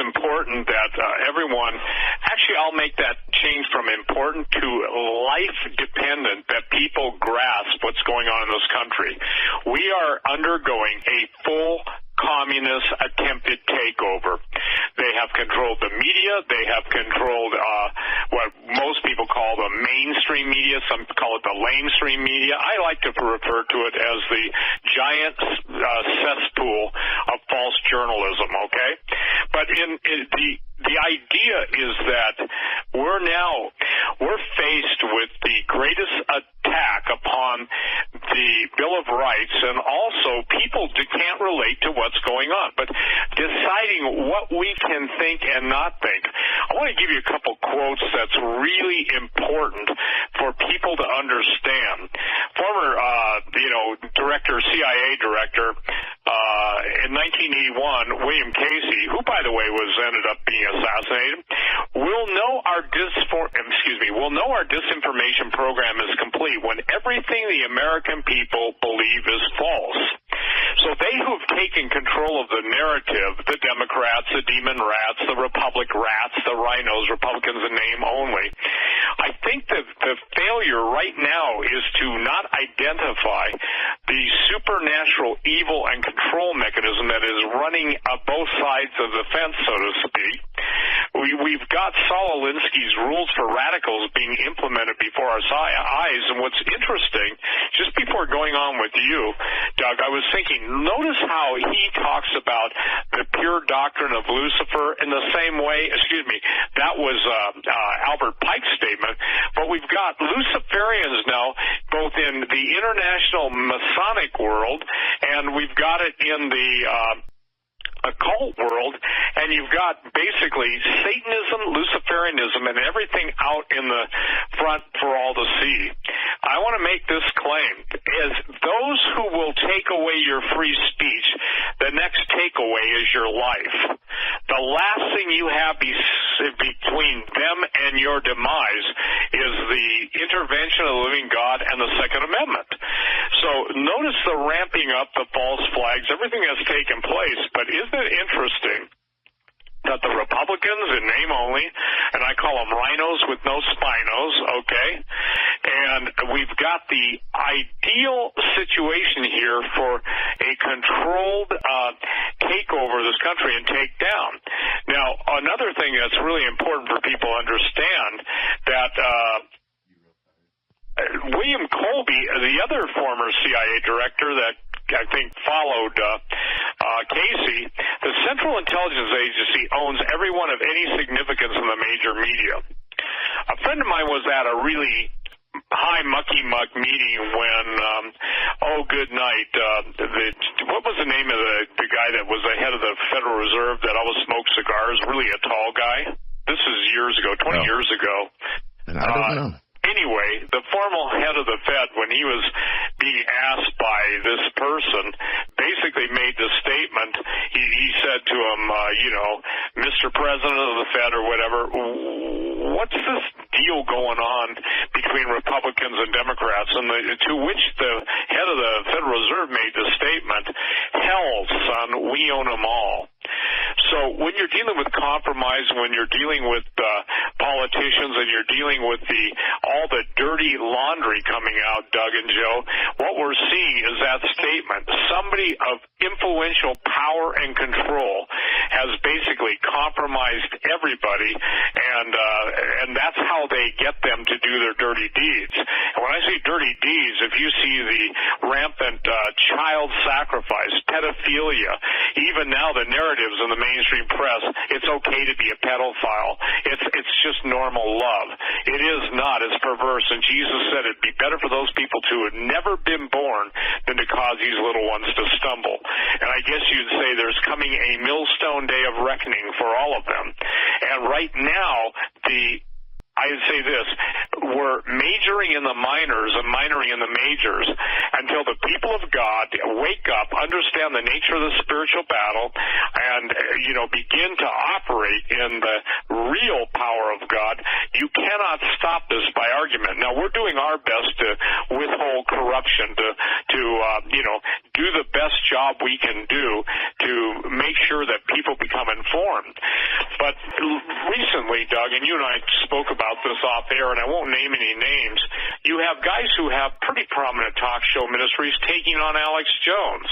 important that everyone, actually I'll make that change from important to life-dependent, that people grasp what's going on in this country. We are undergoing a full communist attempted takeover. They have controlled the media. They have controlled what most people call the mainstream media. Some call it the lamestream media. I like to refer to it as the giant cesspool of false journalism, okay? But the idea is that we're faced with the greatest attack upon the Bill of Rights, and also people can't relate to what's going on. But deciding what we can think and not think, I want to give you a couple quotes that's really important for people to understand. Former, CIA director, in 1981, William Casey, who, by the way, ended up being assassinated, will know our disinformation program is complete when everything the American people believe is false. So they who have taken control of the narrative, the Democrats, the demon rats, the Republic rats, the rhinos, Republicans in name only, I think that the failure right now is to not identify the supernatural evil and control mechanism that is running both sides of the fence, so to speak. We've got Saul Alinsky's rules for radicals being implemented before our eyes, and what's interesting, just before going on with you, Doug, I was thinking, notice how he talks about the pure doctrine of Lucifer in the same way, that was Albert Pike's statement, but we've got Luciferians now, both in the international Masonic world, and we've got it in the occult world, and you've got basically Satanism, Luciferianism, and everything out in the front for all to see. I want to make this claim, is those who will take away your free speech, the next takeaway is your life. The last thing you have between them and your demise is the intervention of the living God and the Second Amendment. So notice the ramping up, the false flags, everything has taken place, but isn't it interesting that the Republicans in name only, and I call them rhinos with no spinos, okay, and we've got the ideal situation here for a controlled takeover of this country and take down. Now, another thing that's really important for people to understand that William Colby, the other former CIA director that I think followed Casey, the Central Intelligence Agency owns every one of any significance in the major media. A friend of mine was at a really high mucky mug meeting when, good night, what was the name of the guy that was the head of the Federal Reserve that always smoked cigars, really a tall guy? This is years ago, 20 years ago. I don't know. Anyway, the formal head of the Fed, when he was being asked by this person, basically made the statement, he said to him, Mr. President of the Fed or whatever, what's this deal going on between Republicans and Democrats? And to which the head of the Federal Reserve made the statement, hell, son, we own them all. So when you're dealing with compromise, when you're dealing with politicians and you're dealing with all the dirty laundry coming out, Doug and Joe, what we're seeing is that statement. Somebody of influential power and control has basically compromised everybody, and that's how they get them to do their dirty deeds. And when I say dirty deeds, if you see the rampant child sacrifice, pedophilia, even now the narratives in the mainstream press, it's okay to be a pedophile. It's just normal love. It is not. It's perverse. And Jesus said it'd be better for those people to have never been born than to cause these little ones to stumble. And I guess you'd say there's coming a millstone day of reckoning for all of them. And right now, I'd say this, were majoring in the minors and minoring in the majors until the people of God wake up, understand the nature of the spiritual battle, and, begin to operate in the real power of God. You cannot stop this by argument. Now, we're doing our best to withhold corruption, to do the best job we can do to make sure that people become informed. But recently, Doug, and you and I spoke about this off air, and I won't name any names, you have guys who have pretty prominent talk show ministries taking on Alex Jones.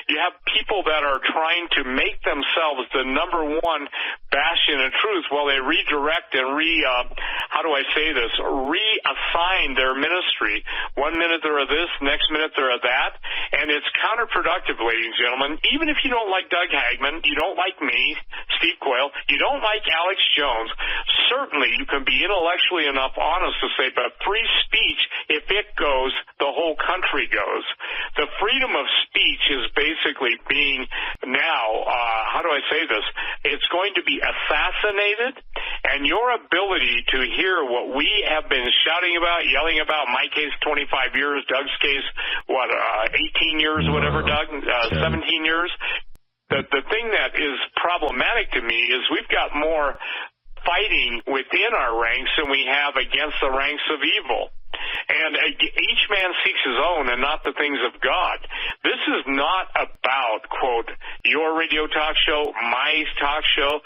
You have people that are trying to make themselves the number one bastion of truth while they redirect and reassign their ministry. 1 minute they're of this, next minute they're of that, and it's counterproductive, ladies and gentlemen. Even if you don't like Doug Hagman, you don't like me, Steve Quayle, you don't like Alex Jones, certainly you can be intellectually enough honest to say, but free speech, if it goes, the whole country goes. The freedom of speech is basically being now, it's going to be assassinated, and your ability to hear what we have been shouting about, yelling about, my case 25 years, Doug's case, 18 years, whatever, Doug, 17 years. The thing that is problematic to me is we've got more fighting within our ranks than we have against the ranks of evil. And each man seeks his own and not the things of God. This is not about, quote, your radio talk show, my talk show,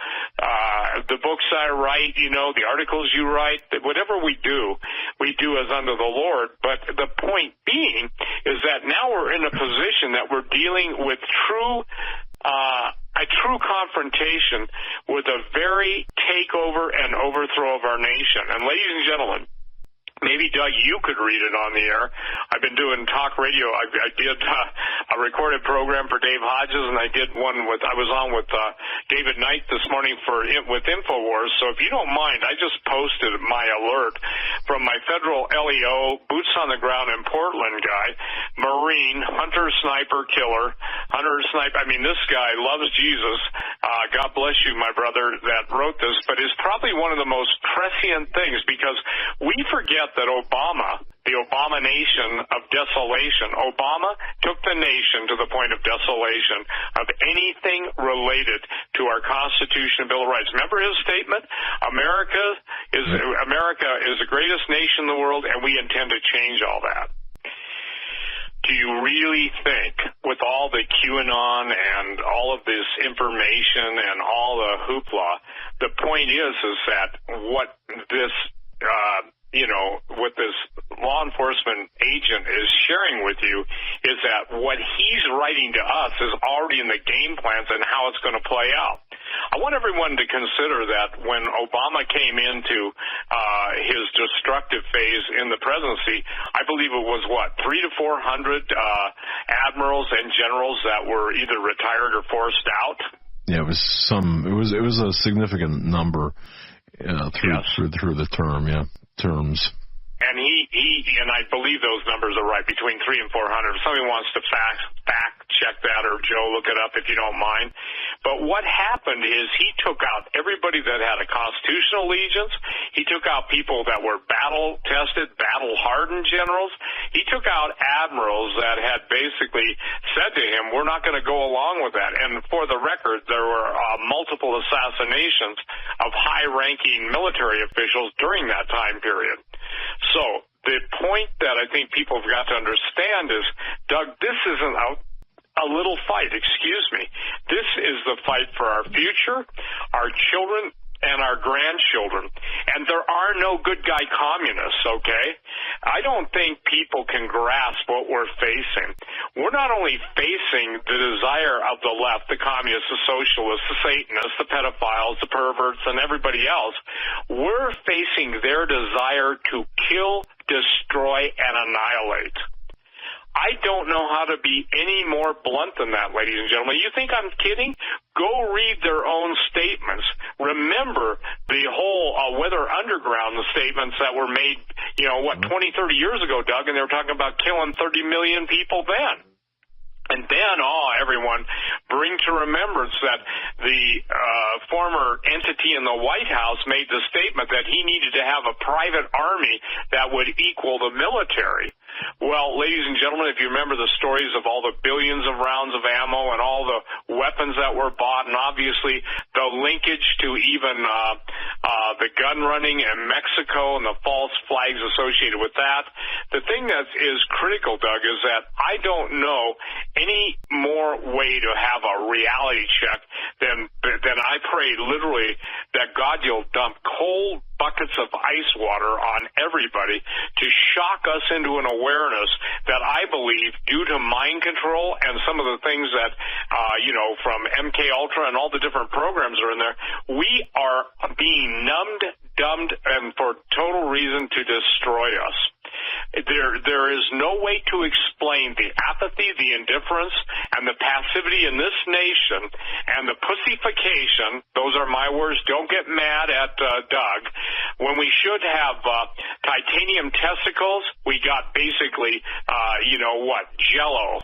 the books I write, the articles you write, whatever we do as under the Lord. But the point being is that now we're in a position that we're dealing with a true confrontation with a very takeover and overthrow of our nation. And ladies and gentlemen, maybe, Doug, you could read it on the air. I've been doing talk radio. I did a recorded program for Dave Hodges, and I did one I was on with David Knight this morning with InfoWars. So if you don't mind, I just posted my alert from my federal LEO, boots on the ground in Portland guy, Marine, hunter, sniper, killer, this guy loves Jesus. God bless you, my brother, that wrote this, but it's probably one of the most prescient things because we forget that Obama, the Obama nation of desolation, Obama took the nation to the point of desolation of anything related to our Constitution and Bill of Rights. Remember his statement? America is the greatest nation in the world, and we intend to change all that. Do you really think, with all the QAnon and all of this information and all the hoopla, the point is that what this what this law enforcement agent is sharing with you is that what he's writing to us is already in the game plans and how it's going to play out. I want everyone to consider that when Obama came into his destructive phase in the presidency, I believe it was 300 to 400 admirals and generals that were either retired or forced out. Yeah, it was a significant number through the terms. And and I believe those numbers are right, between 300 and 400. If somebody wants to fact check that, or Joe, look it up if you don't mind. But what happened is he took out everybody that had a constitutional allegiance. He took out people that were battle-tested, battle-hardened generals. He took out admirals that had basically said to him, we're not going to go along with that. And for the record, there were multiple assassinations of high-ranking military officials during that time period. So the point that I think people have got to understand is, Doug, this isn't a little fight, excuse me. This is the fight for our future, our children, and our grandchildren. And there are no good guy communists, okay? I don't think people can grasp what we're facing. We're not only facing the desire of the left, the communists, the socialists, the Satanists, the pedophiles, the perverts, and everybody else. We're facing their desire to kill, destroy, and annihilate. I don't know how to be any more blunt than that, ladies and gentlemen. You think I'm kidding? Go read their own statements. Remember the whole Weather Underground, the statements that were made, 20, 30 years ago, Doug, and they were talking about killing 30 million people then. And then, everyone, bring to remembrance that the former entity in the White House made the statement that he needed to have a private army that would equal the military. Well, ladies and gentlemen, if you remember the stories of all the billions of rounds of ammo and all the weapons that were bought, and obviously the linkage to even the gun running in Mexico and the false flags associated with that, the thing that is critical, Doug, is that I don't know any more way to have a reality check than I pray literally that God, you'll dump cold buckets of ice water on everybody to shock us into an awareness that I believe, due to mind control and some of the things that, from MK Ultra and all the different programs are in there, we are being numbed, dumbed, and for total reason to destroy us. There is no way to explain the apathy, the indifference, and the passivity in this nation, and the pussification. Those are my words. Don't get mad at Doug. When we should have titanium testicles, we got basically, Jell-O.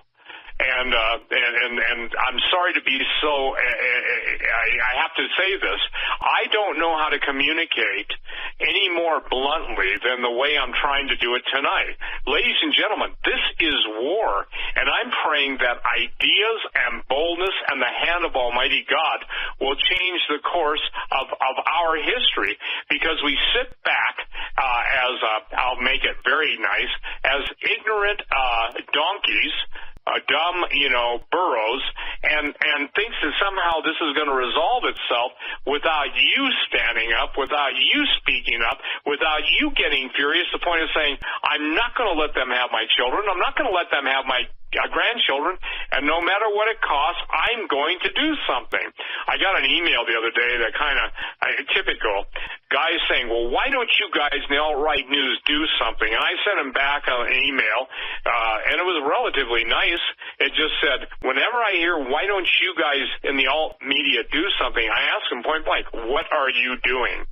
And I'm sorry to be so, I have to say this, I don't know how to communicate any more bluntly than the way I'm trying to do it tonight. Ladies and gentlemen, this is war, and I'm praying that ideas and boldness and the hand of Almighty God will change the course of our history, because we sit back I'll make it very nice, as ignorant donkeys, dumb, burros, and thinks that somehow this is going to resolve itself without you standing up, without you speaking up, without you getting furious to the point of saying, I'm not going to let them have my children, I'm not going to let them have my grandchildren, and no matter what it costs, I'm going to do something. I got an email the other day that kind of typical guys saying, well, why don't you guys in the alt-right news do something? And I sent him back an email, and it was relatively nice. It just said, whenever I hear, why don't you guys in the alt media do something, I ask them point blank, what are you doing?